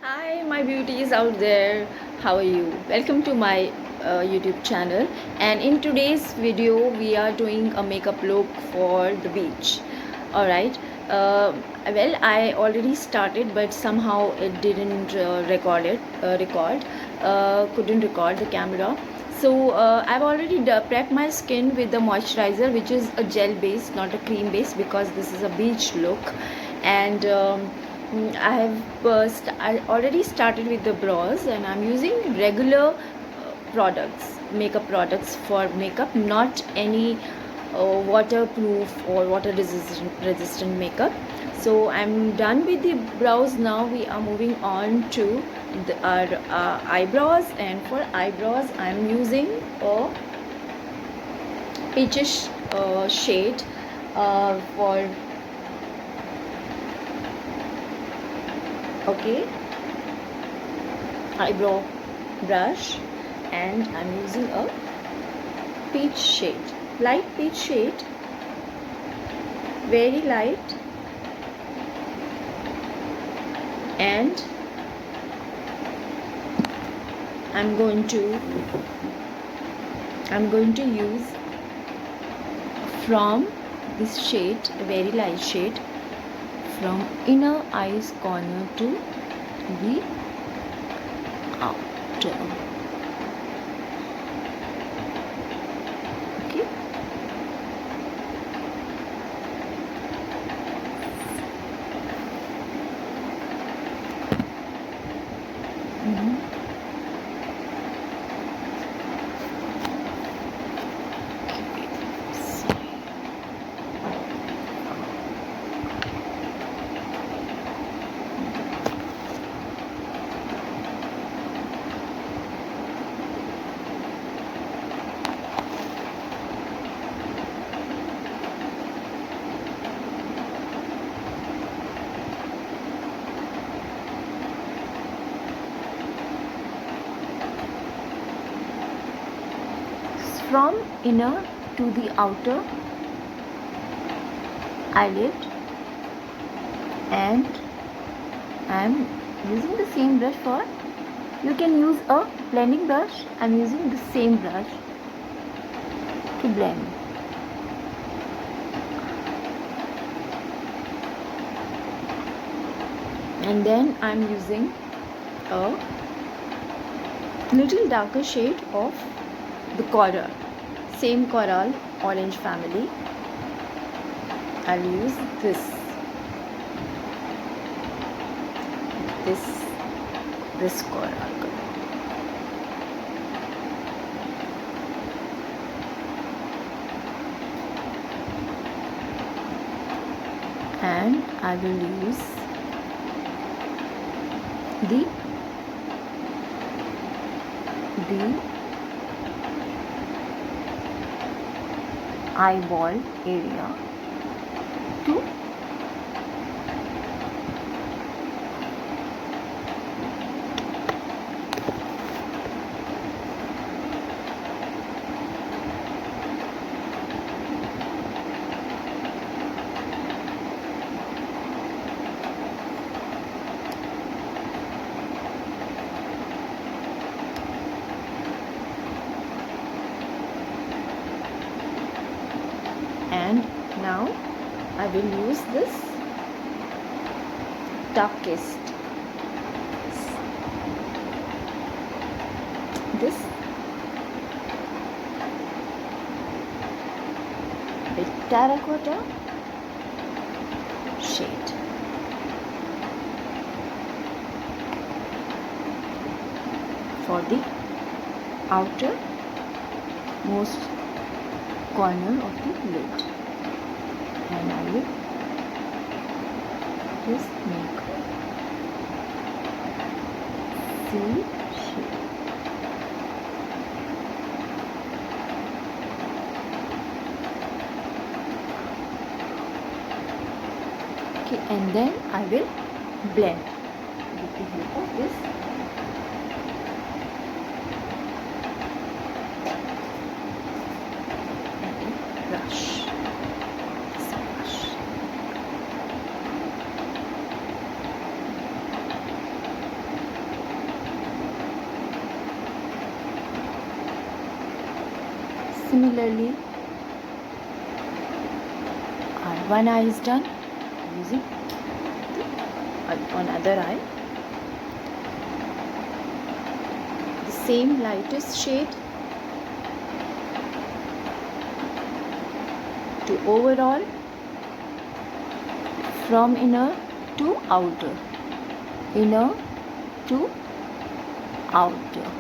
Hi, my beauties out there. How are you? Welcome to my YouTube channel. And in today's video, we are doing a makeup look for the beach. Alright. Well, I already started, but somehow it didn't couldn't record the camera. So I've already prepped my skin with the moisturizer, which is a gel base, not a cream base, because this is a beach look. And I already started with the brows, and I'm using regular makeup products for makeup, not any waterproof or water resistant makeup. So I'm done with the brows. Now we are moving on to our eyebrows, and for eyebrows I'm using a peachish shade for okay eyebrow brush, and I'm using a peach shade, light peach shade, very light. And I'm going to use from this shade, a very light shade, from inner eyes corner to the outer. Okay. From inner to the outer eyelid, and I'm using the same brush for, you can use a blending brush. I'm using the same brush to blend. And then I'm using a little darker shade of the coral, same coral orange family. I'll use this coral color. And I will use the eyeball area to and now I will use this darkest, this terracotta shade for the outer most corner of the lid, and I will just make C shape. Okay, and then I will blend with the help of this brush. Similarly, our one eye is done. Using on other eye, the same lightest shade to overall, from inner to outer, inner to outer.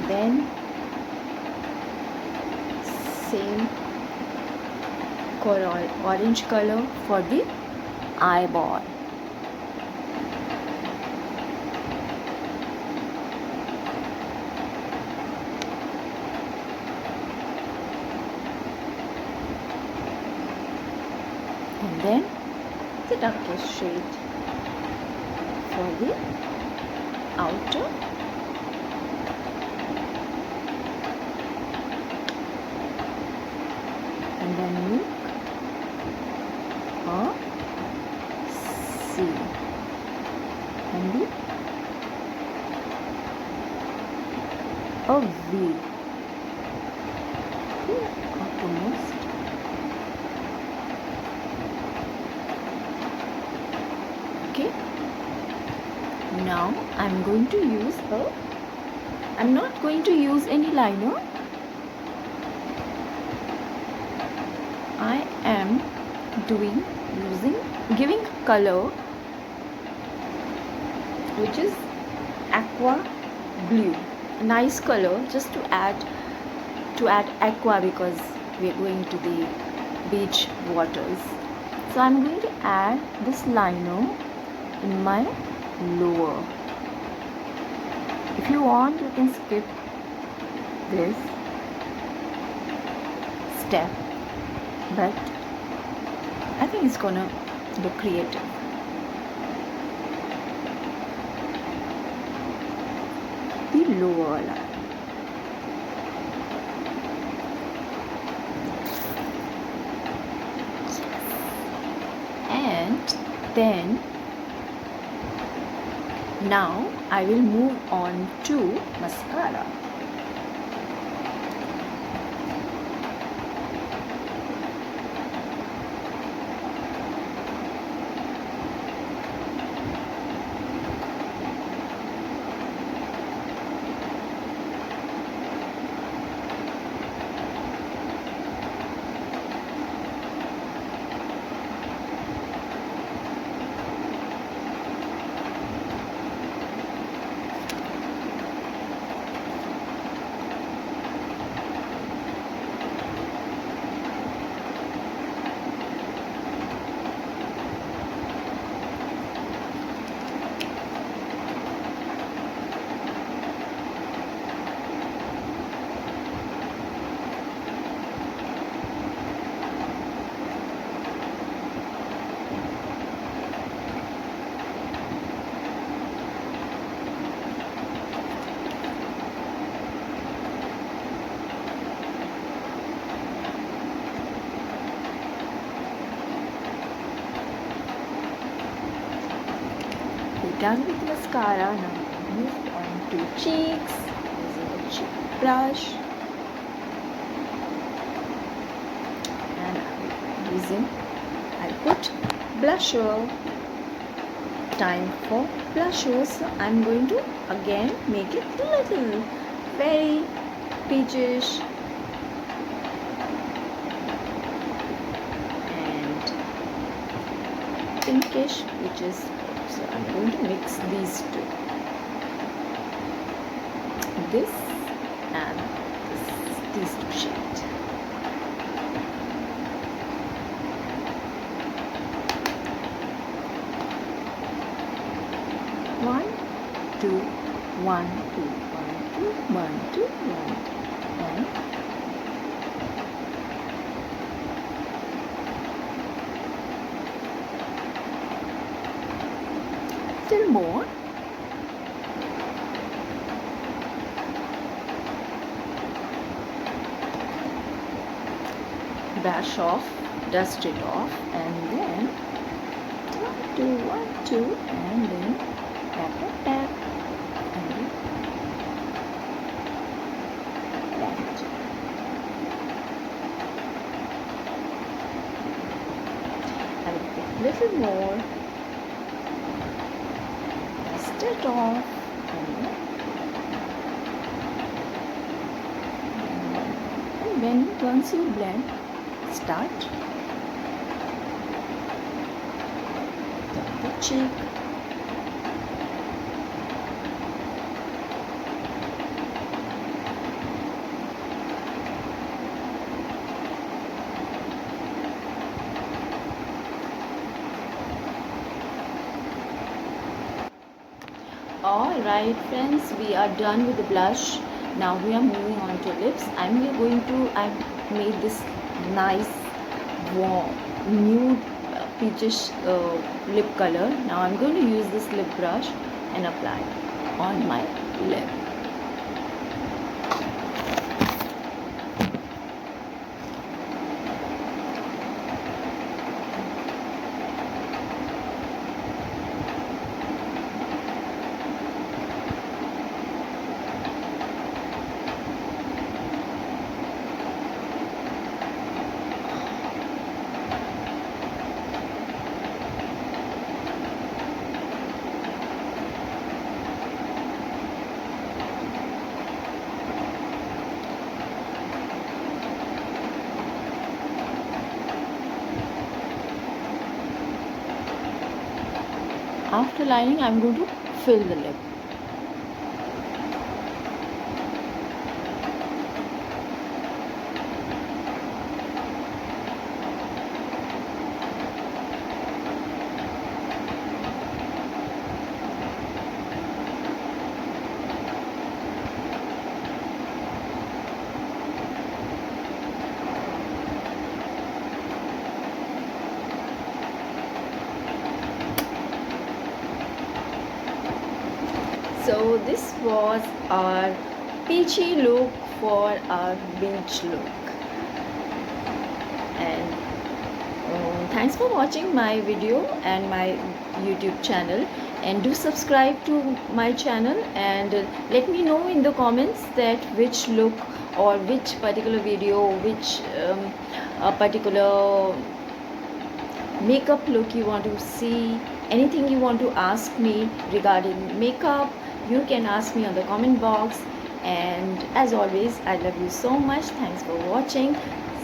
Then same orange color for the eyeball. And then the darkest shade for the outer. And then look or see, and the a V, uppermost. Okay, now I'm going to use I'm not going to use any liner. I am giving color which is aqua blue, a nice color, just to add aqua, because we are going to the beach waters. So I'm going to add this liner in my lower. If you want, you can skip this step, but I think it's gonna look creative. The lower line. And then now I will move on to mascara. Done with mascara, now move on to cheeks using a cheek brush, and I'll put blusher. Time for blusher, so I'm going to again make it little very peachish and pinkish, which is, so I'm going to mix these two, this and these two shades. One, two, one, two, one, two, one, two, one, and still more. dash off, dust it off, and then 1 2 1 2, and then tap tap tap, and then that. And a little more, dust it off, and then once you blend, start the cheek. Alright friends, we are done with the blush. Now we are moving on to lips. I made this nice warm nude peachish lip color. Now I'm going to use this lip brush and apply on my lip. After lining, I'm going to fill the lip. So this was our peachy look for our beach look, and thanks for watching my video and my YouTube channel, and do subscribe to my channel, and let me know in the comments that which look or which particular video, which particular makeup look you want to see. Anything you want to ask me regarding makeup, you can ask me on the comment box. And as always, I love you so much. Thanks for watching.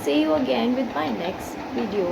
See you again with my next video.